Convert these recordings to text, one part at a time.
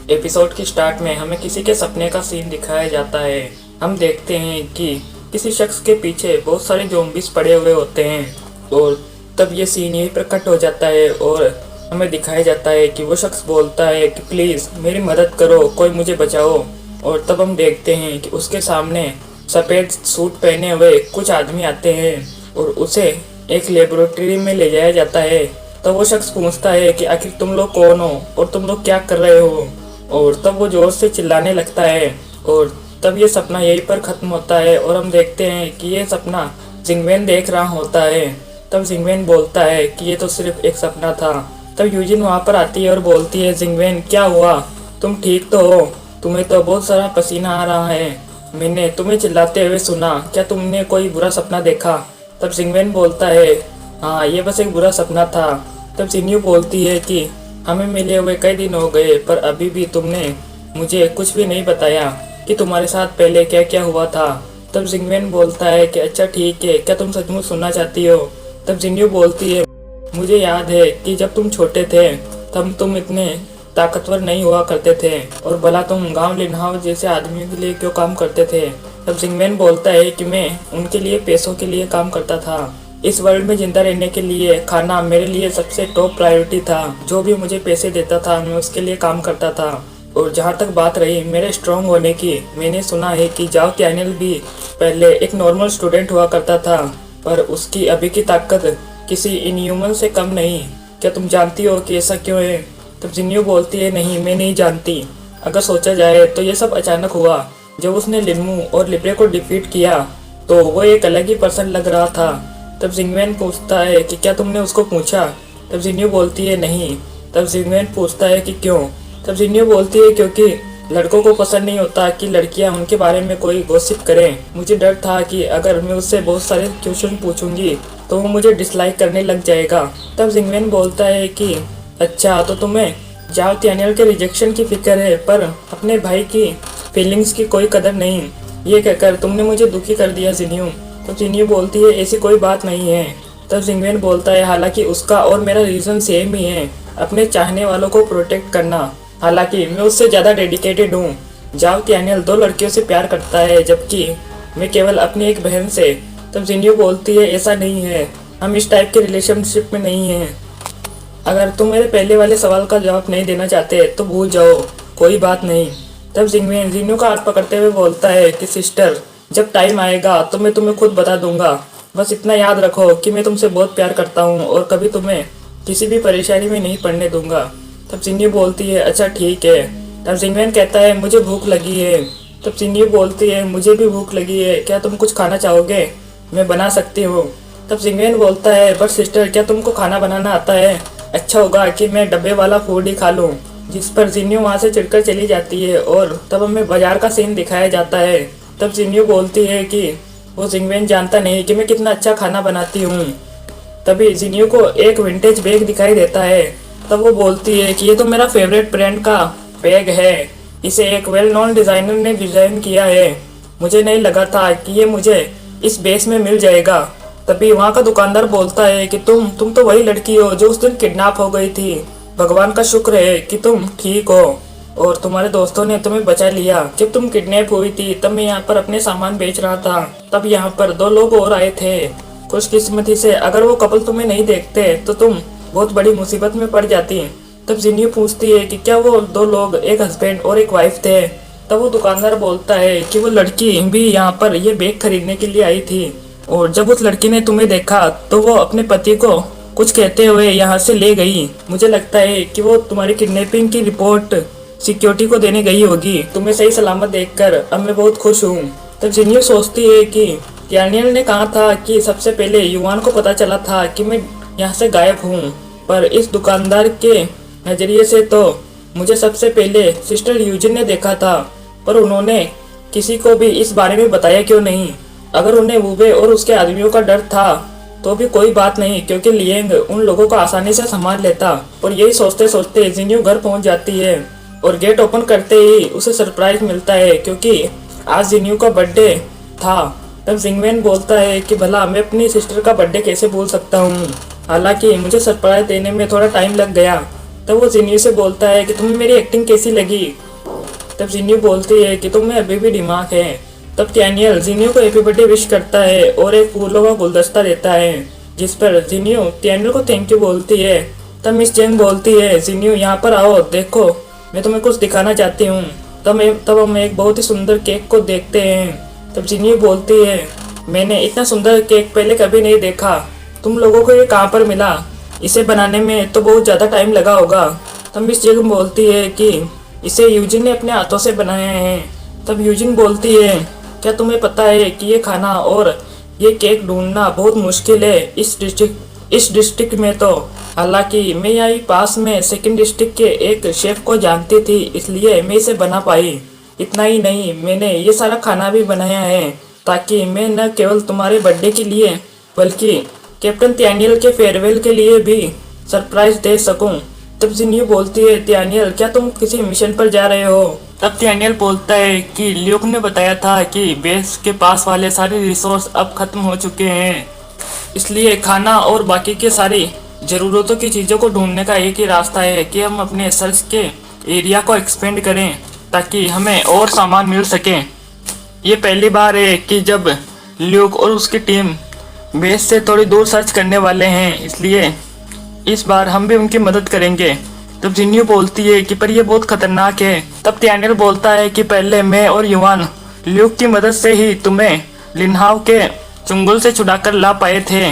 Episode की start में हमें किसी के सपने का सीन दिखाया जाता है। हम देखते हैं कि किसी शख्स के पीछे बहुत सारे ज़ॉम्बीज़ पड़े हुए होते हैं और तब ये सीन यहीं पर कट हो जाता है और हमें दिखाया जाता है कि वो शख्स बोलता है कि प्लीज़ मेरी मदद करो, कोई मुझे बचाओ। और तब हम देखते हैं कि उसके सामने सफ़ेद सूट पहने हुए कुछ आदमी आते हैं और उसे एक लेबोरेटरी में ले जाया जाता है। तो वो शख्स पूछता है कि आखिर तुम लोग कौन हो और तुम लोग क्या कर रहे हो। और तब वो जोर से चिल्लाने लगता है और तब ये सपना यहीं पर ख़त्म होता है और हम देखते हैं कि ये सपना जिंगवेन देख रहा होता है। तब जिंगवेन बोलता है कि ये तो सिर्फ एक सपना था। तब यूजिन वहाँ पर आती है और बोलती है, जिंगवेन क्या हुआ, तुम ठीक तो हो? तुम्हें तो बहुत सारा पसीना आ रहा है, मैंने तुम्हें चिल्लाते हुए सुना, क्या तुमने कोई बुरा सपना देखा? तब जिंगवेन बोलता है, हाँ ये बस एक बुरा सपना था। तब जिन्यू बोलती है कि हमें मिले हुए कई दिन हो गए पर अभी भी तुमने मुझे कुछ भी नहीं बताया कि तुम्हारे साथ पहले क्या क्या हुआ था। तब जिंगवेन बोलता है कि अच्छा ठीक है, क्या तुम सचमुच सुनना चाहती हो? तब जिन्यू बोलती है, मुझे याद है कि जब तुम छोटे थे तब तुम इतने ताकतवर नहीं हुआ करते थे और भला तुम गांव लिन्हाव जैसे आदमियों के लिए क्यों काम करते थे? तब जिंगवेन बोलता है कि मैं उनके लिए पैसों के लिए काम करता था। इस वर्ल्ड में जिंदा रहने के लिए खाना मेरे लिए सबसे टॉप प्रायोरिटी था। जो भी मुझे पैसे देता था मैं उसके लिए काम करता था। और जहाँ तक बात रही मेरे स्ट्रॉन्ग होने की, मैंने सुना है कि जाओ त्यानियल भी पहले एक नॉर्मल स्टूडेंट हुआ करता था पर उसकी अभी की ताकत किसी इनह्यूमन से कम नहीं। क्या तुम जानती हो कि ऐसा क्यों है? तब जिन्यू बोलती है, नहीं मैं नहीं जानती। अगर सोचा जाए तो ये सब अचानक हुआ। जब उसने लिनमू और लिब्रे को डिफीट किया तो वो एक अलग ही पर्सन लग रहा था। तब जिंगवेन पूछता है कि क्या तुमने उसको पूछा? तब जिन्यू बोलती है नहीं। तब जिंगवेन पूछता है कि क्यों? तब जिन्यू बोलती है क्योंकि लड़कों को पसंद नहीं होता कि लड़कियां उनके बारे में कोई गॉसिप करें। मुझे डर था कि अगर मैं उससे बहुत सारे क्वेश्चन पूछूंगी तो वो मुझे डिसलाइक करने लग जाएगा। तब जिंगवेन बोलता है कि अच्छा तो तुम्हें जाओ त्यानियल के रिजेक्शन की फिक्र है पर अपने भाई की फीलिंग्स की कोई कदर नहीं। ये कहकर तुमने मुझे दुखी कर दिया जिन्यू। तो जिन्यू बोलती है ऐसी कोई बात नहीं है। तब जिंगवेन बोलता है हालांकि उसका और मेरा रीज़न सेम ही है, अपने चाहने वालों को प्रोटेक्ट करना। हालांकि मैं उससे ज़्यादा डेडिकेटेड हूँ। जाओ त्यानियल 2 लड़कियों से प्यार करता है जबकि मैं केवल अपनी एक बहन से। तब जिन्यू बोलती है ऐसा नहीं है, हम इस टाइप के रिलेशनशिप में नहीं हैं। अगर तुम मेरे पहले वाले सवाल का जवाब नहीं देना चाहते तो भूल जाओ, कोई बात नहीं। तब जिंगवेन जिन्यू का हाथ पकड़ते हुए बोलता है कि सिस्टर जब टाइम आएगा तो मैं तुम्हें खुद बता दूंगा, बस इतना याद रखो कि मैं तुमसे बहुत प्यार करता हूँ और कभी तुम्हें किसी भी परेशानी में नहीं पड़ने दूंगा। तब जिन्यू बोलती है अच्छा ठीक है। तब जिंगवेन कहता है मुझे भूख लगी है। तब जिन्यू बोलती है मुझे भी भूख लगी है, क्या तुम कुछ खाना चाहोगे? मैं बना सकती हूँ। तब जिंगवेन बोलता है बट सिस्टर क्या तुमको खाना बनाना आता है? अच्छा होगा कि मैं डब्बे वाला फूड ही खा लूँ। जिस पर जिन्यू वहाँ से चिढ़कर चली जाती है और तब हमें बाजार का सीन दिखाया जाता है। तब जिन्यू बोलती है कि वो जिंगवेन जानता नहीं कि मैं कितना अच्छा खाना बनाती हूँ। तभी जिन्यू को एक विंटेज बैग दिखाई देता है। तब वो बोलती है कि ये तो मेरा फेवरेट ब्रांड का बैग है, इसे एक वेल नोन डिज़ाइनर ने डिज़ाइन किया है, मुझे नहीं लगा था कि ये मुझे इस बेस में मिल जाएगा। तभी वहाँ का दुकानदार बोलता है कि तुम तो वही लड़की हो जो उस दिन किडनैप हो गई थी। भगवान का शुक्र है कि तुम ठीक हो और तुम्हारे दोस्तों ने तुम्हें बचा लिया। जब तुम किडनैप हुई थी तब मैं यहाँ पर अपने सामान बेच रहा था, तब यहाँ पर 2 लोग और आए थे। खुशकिस्मती से अगर वो कपल तुम्हें नहीं देखते तो तुम बहुत बड़ी मुसीबत में पड़ जाती। तब जिन्यू पूछती है कि क्या वो 2 लोग एक हस्बैंड और एक वाइफ थे? तब वो दुकानदार बोलता है कि वो लड़की भी यहाँ पर ये बैग खरीदने के लिए आई थी और जब उस लड़की ने तुम्हें देखा तो वो अपने पति को कुछ कहते हुए यहाँ से ले गई। मुझे लगता है कि वो तुम्हारी किडनैपिंग की रिपोर्ट सिक्योरिटी को देने गई होगी। तुम्हें सही सलामत देखकर अब मैं बहुत खुश हूँ। तब जिन्यू सोचती है कि त्यानियल ने कहा था कि सबसे पहले युवान को पता चला था कि मैं यहाँ से गायब हूँ, पर इस दुकानदार के नज़रिए से तो मुझे सबसे पहले सिस्टर यूजिन ने देखा था, पर उन्होंने किसी को भी इस बारे में बताया क्यों नहीं? अगर उन्हें वुबे और उसके आदमियों का डर था तो भी कोई बात नहीं क्योंकि लिएंग उन लोगों को आसानी से संभाल लेता। और यही सोचते सोचते जिन्यू घर पहुंच जाती है और गेट ओपन करते ही उसे सरप्राइज मिलता है क्योंकि आज जिन्यू का बर्थडे था। तब जिंगवेन बोलता है कि भला मैं अपनी सिस्टर का बर्थडे कैसे भूल सकता हूँ, हालांकि मुझे सरप्राइज देने में थोड़ा टाइम लग गया। तब वो जिन्यू से बोलता है कि तुम्हें मेरी एक्टिंग कैसी लगी। तब जिन्यू बोलती है कि तुम्हें अभी भी दिमाग है। तब डैनियल जिन्यू को हैप्पी बर्थडे विश करता है और एक फूलों का गुलदस्ता देता है, जिस पर जिन्यू डैनियल को थैंक यू बोलती है। तब मिस जेंग बोलती है, जिन्यू यहाँ पर आओ, देखो मैं तुम्हें कुछ दिखाना चाहती हूँ। तब हम एक बहुत ही सुंदर केक को देखते हैं। तब जिन्यू बोलती है, मैंने इतना सुंदर केक पहले कभी नहीं देखा, तुम लोगों को ये कहाँ पर मिला? इसे बनाने में तो बहुत ज़्यादा टाइम लगा होगा। तब मिस जेंग बोलती है कि इसे यूजिन ने अपने हाथों से बनाया है। तब यूजिन बोलती है, क्या तुम्हें पता है कि ये खाना और ये केक ढूंढना बहुत मुश्किल है इस डिस्ट्रिक्ट में तो। हालांकि मैं यहाँ पास में सेकंड डिस्ट्रिक्ट के एक शेफ को जानती थी, इसलिए मैं इसे बना पाई। इतना ही नहीं, मैंने ये सारा खाना भी बनाया है ताकि मैं न केवल तुम्हारे बर्थडे के लिए बल्कि कैप्टन डैनियल के फेयरवेल के लिए भी सरप्राइज दे सकूं। तब जिन्यू बोलती है, डैनियल क्या तुम किसी मिशन पर जा रहे हो? तब डैनियल बोलता है कि ल्यूक ने बताया था कि बेस के पास वाले सारे रिसोर्स अब खत्म हो चुके हैं, इसलिए खाना और बाकी के सारी ज़रूरतों की चीज़ों को ढूंढने का एक ही रास्ता है कि हम अपने सर्च के एरिया को एक्सपेंड करें ताकि हमें और सामान मिल सके। ये पहली बार है कि जब ल्यूक और उसकी टीम बेस से थोड़ी दूर सर्च करने वाले हैं, इसलिए इस बार हम भी उनकी मदद करेंगे। तब जिन्यू बोलती है कि पर ये बहुत खतरनाक है। तब डैनियल बोलता है कि पहले मैं और युवान ल्यूक की मदद से ही तुम्हें लिनहाउ के चुंगल से छुड़ाकर ला पाए थे,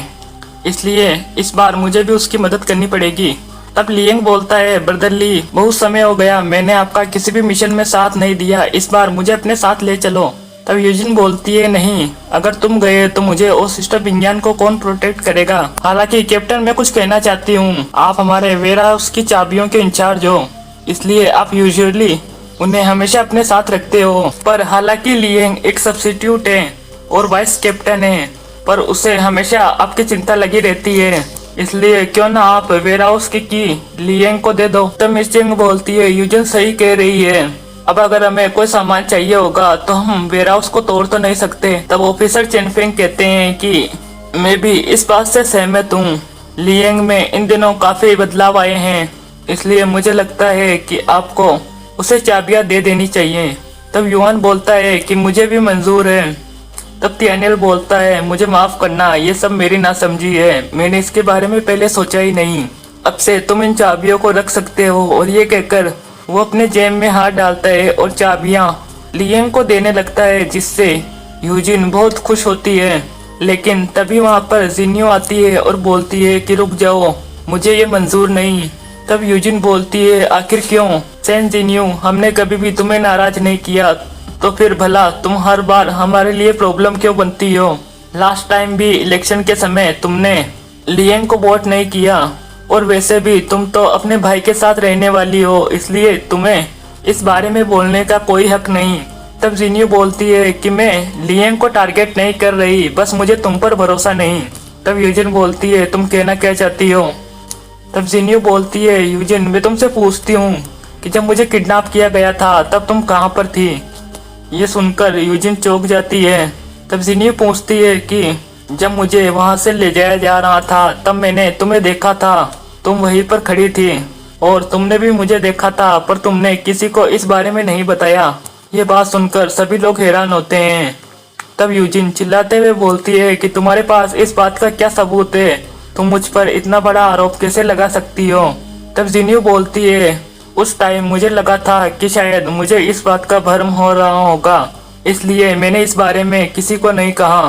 इसलिए इस बार मुझे भी उसकी मदद करनी पड़ेगी। तब लियंग बोलता है, ब्रदर ली, बहुत समय हो गया मैंने आपका किसी भी मिशन में साथ नहीं दिया, इस बार मुझे अपने साथ ले चलो। तब यूजिन बोलती है, नहीं, अगर तुम गए तो मुझे और सिस्टर विंग्यान को कौन प्रोटेक्ट करेगा? हालांकि कैप्टन मैं कुछ कहना चाहती हूँ, आप हमारे वेयर हाउस की चाबियों के इंचार्ज हो, इसलिए आप यूजुअली उन्हें हमेशा अपने साथ रखते हो। पर हालांकि लियंग एक सब्स्टिट्यूट है और वाइस कैप्टन है, पर उसे हमेशा आपकी चिंता लगी रहती है, इसलिए क्यों ना आप वेयर हाउस की लियंग को दे दो। तब मिस जेंग बोलती है, यूजिन सही कह रही है, अब अगर हमें कोई सामान चाहिए होगा तो हम वेयर हाउस को तोड़ तो नहीं सकते। तब ऑफिसर चेनफेंग कहते हैं कि मैं भी इस बात से सहमत हूँ, लियंग में इन दिनों काफी बदलाव आए हैं, इसलिए मुझे लगता है कि आपको उसे चाबियां दे देनी चाहिए। तब युवान बोलता है कि मुझे भी मंजूर है। तब डैनियल बोलता है, मुझे माफ करना, ये सब मेरी नासमझी है, मैंने इसके बारे में पहले सोचा ही नहीं। अब से तुम इन चाबियों को रख सकते हो। और ये कहकर वो अपने जेब में हाथ डालता है और चाबियां लियंग को देने लगता है, जिससे यूजिन बहुत खुश होती है। लेकिन तभी वहां पर जिन्यू आती है और बोलती है कि रुक जाओ, मुझे ये मंजूर नहीं। तब यूजिन बोलती है, आखिर क्यों? सेन जिन्यू, हमने कभी भी तुम्हें नाराज नहीं किया, तो फिर भला तुम हर बार हमारे लिए प्रॉब्लम क्यों बनती हो? लास्ट टाइम भी इलेक्शन के समय तुमने लियंग को वोट नहीं किया, और वैसे भी तुम तो अपने भाई के साथ रहने वाली हो, इसलिए तुम्हें इस बारे में बोलने का कोई हक नहीं। तब जिन्यू बोलती है कि मैं लियंग को टारगेट नहीं कर रही, बस मुझे तुम पर भरोसा नहीं। तब यूजिन बोलती है, तुम कहना क्या चाहती हो? तब जिन्यू बोलती है, यूजिन मैं तुमसे पूछती हूँ कि जब मुझे किडनैप किया गया था तब तुम कहाँ पर थी? ये सुनकर यूजिन चौंक जाती है। तब जिन्यू पूछती है कि जब मुझे वहां से ले जाया जा रहा था तब मैंने तुम्हें देखा था, तुम वहीं पर खड़ी थी और तुमने भी मुझे देखा था, पर तुमने किसी को इस बारे में नहीं बताया। ये बात सुनकर सभी लोग हैरान होते हैं। तब यूजिन चिल्लाते हुए बोलती है कि तुम्हारे पास इस बात का क्या सबूत है? तुम मुझ पर इतना बड़ा आरोप कैसे लगा सकती हो? तब जिन्यू बोलती है, उस टाइम मुझे लगा था कि शायद मुझे इस बात का भ्रम हो रहा होगा, इसलिए मैंने इस बारे में किसी को नहीं कहा।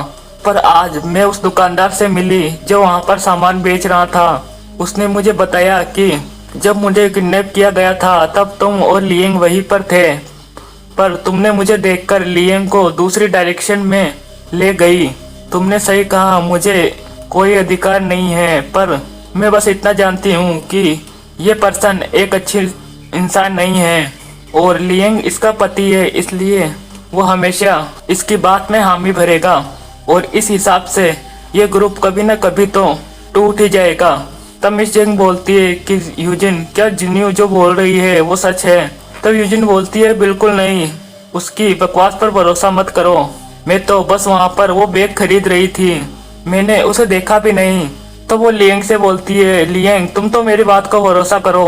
पर आज मैं उस दुकानदार से मिली जो वहाँ पर सामान बेच रहा था। उसने मुझे बताया कि जब मुझे किडनैप किया गया था तब तुम और लियंग वहीं पर थे, पर तुमने मुझे देखकर लियंग को दूसरी डायरेक्शन में ले गई। तुमने सही कहा, मुझे कोई अधिकार नहीं है, पर मैं बस इतना जानती हूँ कि ये पर्सन एक अच्छी इंसान नहीं है और लियंग इसका पति है, इसलिए वो हमेशा इसकी बात में हामी भरेगा और इस हिसाब से ये ग्रुप कभी न कभी तो टूट ही जाएगा। तब मिस जेंग बोलती है कि यूजिन, क्या जिन्यू जो बोल रही है वो सच है? तब यूजिन बोलती है, बिल्कुल नहीं, उसकी बकवास पर भरोसा मत करो, मैं तो बस वहाँ पर वो बैग खरीद रही थी, मैंने उसे देखा भी नहीं। तो वो लियंग से बोलती है, लियंग तुम तो मेरी बात को भरोसा करो,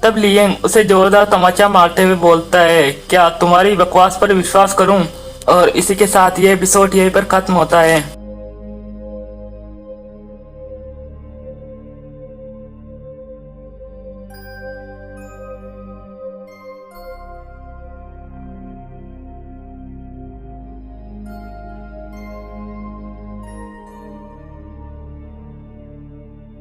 तब लिएंग उसे जोरदार तमाचा मारते हुए बोलता है, क्या तुम्हारी बकवास पर विश्वास करूं? और इसी के साथ ये एपिसोड यहीं पर खत्म होता है।